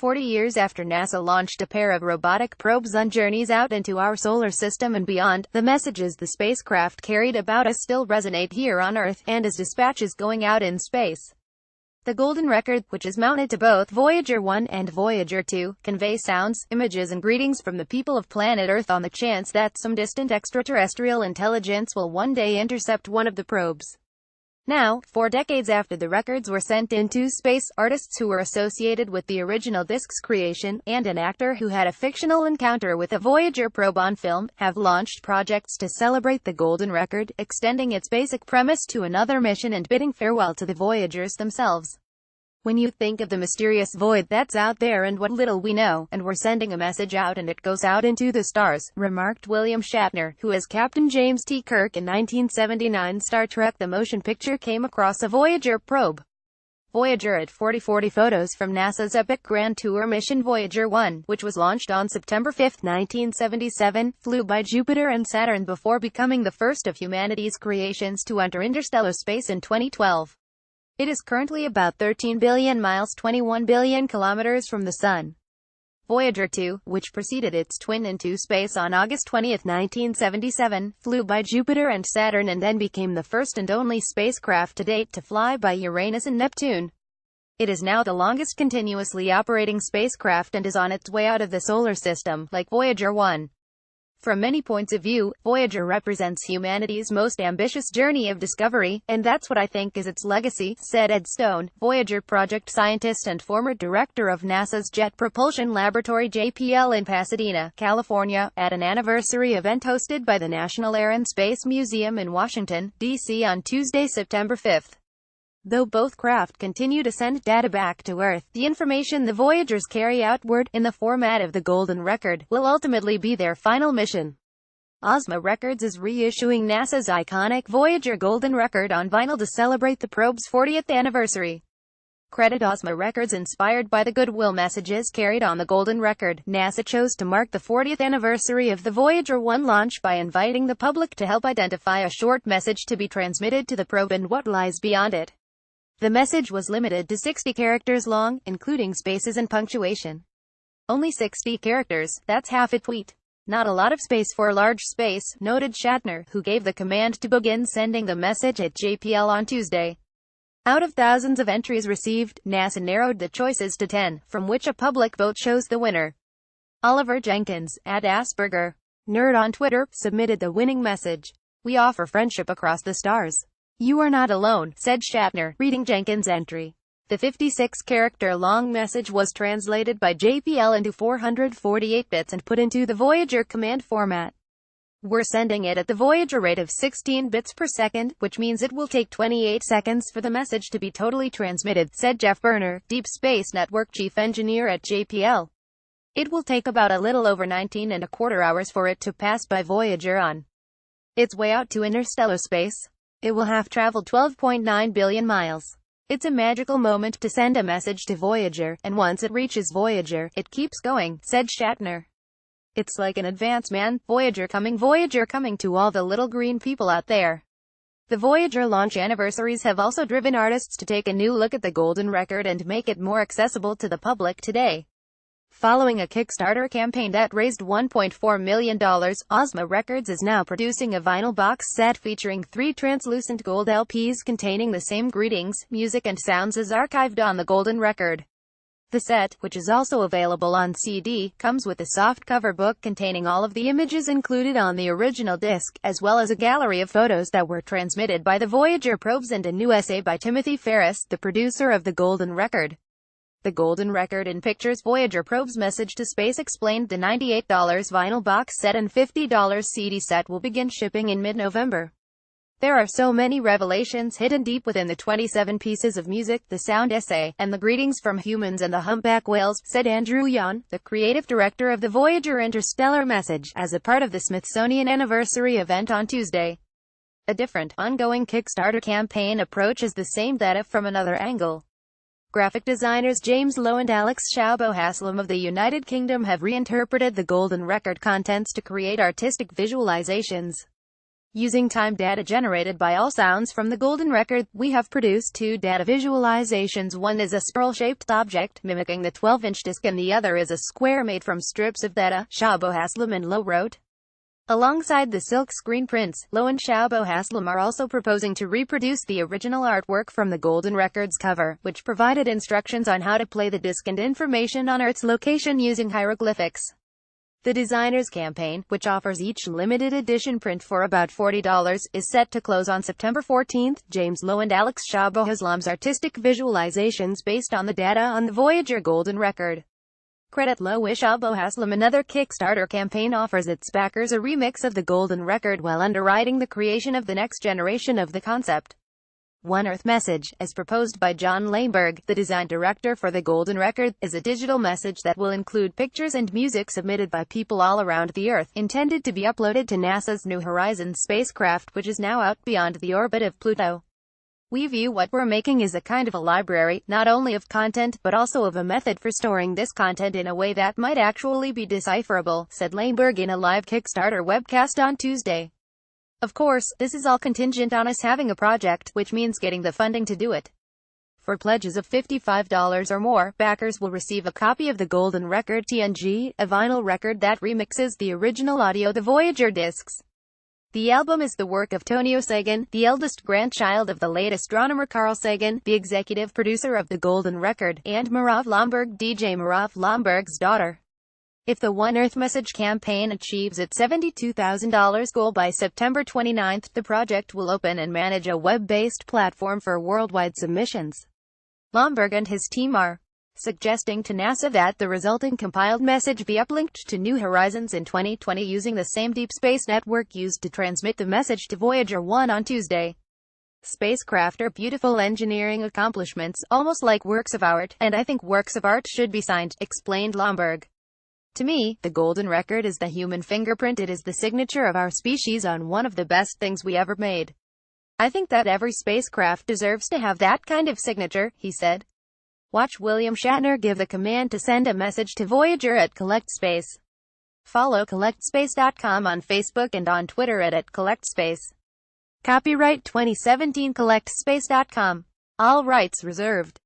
40 years after NASA launched a pair of robotic probes on journeys out into our solar system and beyond, the messages the spacecraft carried about us still resonate here on Earth, and as dispatches going out in space. The Golden Record, which is mounted to both Voyager 1 and Voyager 2, convey sounds, images and greetings from the people of planet Earth on the chance that some distant extraterrestrial intelligence will one day intercept one of the probes. Now, 4 decades after the records were sent into space, artists who were associated with the original disc's creation, and an actor who had a fictional encounter with a Voyager probe on film, have launched projects to celebrate the Golden Record, extending its basic premise to another mission and bidding farewell to the Voyagers themselves. When you think of the mysterious void that's out there and what little we know, and we're sending a message out and it goes out into the stars, remarked William Shatner, who as Captain James T. Kirk in 1979 Star Trek the Motion Picture came across a Voyager probe. Voyager at 4040 photos from NASA's epic Grand Tour mission Voyager 1, which was launched on September 5, 1977, flew by Jupiter and Saturn before becoming the first of humanity's creations to enter interstellar space in 2012. It is currently about 13 billion miles 21 billion kilometers from the Sun. Voyager 2, which preceded its twin into space on August 20, 1977, flew by Jupiter and Saturn and then became the first and only spacecraft to date to fly by Uranus and Neptune. It is now the longest continuously operating spacecraft and is on its way out of the solar system, like Voyager 1. From many points of view, Voyager represents humanity's most ambitious journey of discovery, and that's what I think is its legacy, said Ed Stone, Voyager project scientist and former director of NASA's Jet Propulsion Laboratory JPL in Pasadena, California, at an anniversary event hosted by the National Air and Space Museum in Washington, D.C. on Tuesday, September 5. Though both craft continue to send data back to Earth, the information the Voyagers carry outward, in the format of the Golden Record, will ultimately be their final mission. Ozma Records is reissuing NASA's iconic Voyager Golden Record on vinyl to celebrate the probe's 40th anniversary. Credit Ozma Records. Inspired by the goodwill messages carried on the Golden Record, NASA chose to mark the 40th anniversary of the Voyager 1 launch by inviting the public to help identify a short message to be transmitted to the probe and what lies beyond it. The message was limited to 60 characters long, including spaces and punctuation. Only 60 characters, that's half a tweet. Not a lot of space for a large space, noted Shatner, who gave the command to begin sending the message at JPL on Tuesday. Out of thousands of entries received, NASA narrowed the choices to 10, from which a public vote chose the winner. Oliver Jenkins, at Asperger Nerd on Twitter, submitted the winning message. "We offer friendship across the stars. You are not alone," said Shatner, reading Jenkins' entry. The 56-character-long message was translated by JPL into 448 bits and put into the Voyager command format. "We're sending it at the Voyager rate of 16 bits per second, which means it will take 28 seconds for the message to be totally transmitted," said Jeff Berner, Deep Space Network chief engineer at JPL. "It will take about a little over 19.25 hours for it to pass by Voyager on its way out to interstellar space. It will have traveled 12.9 billion miles. It's a magical moment to send a message to Voyager, and once it reaches Voyager, it keeps going," said Shatner. "It's like an advance, man. Voyager coming to all the little green people out there." The Voyager launch anniversaries have also driven artists to take a new look at the Golden Record and make it more accessible to the public today. Following a Kickstarter campaign that raised $1.4 million, Ozma Records is now producing a vinyl box set featuring 3 translucent gold LPs containing the same greetings, music and sounds as archived on the Golden Record. The set, which is also available on CD, comes with a soft cover book containing all of the images included on the original disc, as well as a gallery of photos that were transmitted by the Voyager probes and a new essay by Timothy Ferris, the producer of the Golden Record. The Golden Record in Pictures Voyager Probe's Message to Space Explained. The $98 vinyl box set and $50 CD set will begin shipping in mid-November. "There are so many revelations hidden deep within the 27 pieces of music, the sound essay, and the greetings from humans and the humpback whales," said Andrew Yon, the creative director of the Voyager Interstellar Message, as a part of the Smithsonian Anniversary event on Tuesday. A different, ongoing Kickstarter campaign approaches the same data from another angle. Graphic designers James Lowe and Alex Shaubo-Haslam of the United Kingdom have reinterpreted the Golden Record contents to create artistic visualizations. Using time data generated by all sounds from the Golden Record, we have produced two data visualizations. One is a spiral-shaped object, mimicking the 12-inch disc, and the other is a square made from strips of data, Shabo Haslam and Lowe wrote. Alongside the silk screen prints, Lowe and Shabo Haslam are also proposing to reproduce the original artwork from the Golden Record's cover, which provided instructions on how to play the disc and information on Earth's location using hieroglyphics. The designer's campaign, which offers each limited edition print for about $40, is set to close on September 14. James Lowe and Alex Shabo Haslam's artistic visualizations based on the data on the Voyager Golden Record. Credit Lowe. Shabo Haslam. Another Kickstarter campaign offers its backers a remix of the Golden Record while underwriting the creation of the next generation of the concept. One Earth message, as proposed by John Lamberg, the design director for the Golden Record, is a digital message that will include pictures and music submitted by people all around the Earth, intended to be uploaded to NASA's New Horizons spacecraft, which is now out beyond the orbit of Pluto. We view what we're making as a kind of a library, not only of content, but also of a method for storing this content in a way that might actually be decipherable, said Lamberg in a live Kickstarter webcast on Tuesday. Of course, this is all contingent on us having a project, which means getting the funding to do it. For pledges of $55 or more, backers will receive a copy of the Golden Record TNG, a vinyl record that remixes the original audio the Voyager discs. The album is the work of Tonio Sagan, the eldest grandchild of the late astronomer Carl Sagan, the executive producer of the Golden Record, and Merav Lomberg, DJ Merav Lomberg's daughter. If the One Earth Message campaign achieves its $72,000 goal by September 29, the project will open and manage a web-based platform for worldwide submissions. Lomberg and his team are suggesting to NASA that the resulting compiled message be uplinked to New Horizons in 2020 using the same deep space network used to transmit the message to Voyager 1 on Tuesday. Spacecraft are beautiful engineering accomplishments, almost like works of art, and I think works of art should be signed, explained Lomberg. To me, the Golden Record is the human fingerprint. It is the signature of our species on one of the best things we ever made. I think that every spacecraft deserves to have that kind of signature, he said. Watch William Shatner give the command to send a message to Voyager at CollectSpace. Follow CollectSpace.com on Facebook and on Twitter at CollectSpace. Copyright 2017 CollectSpace.com. All rights reserved.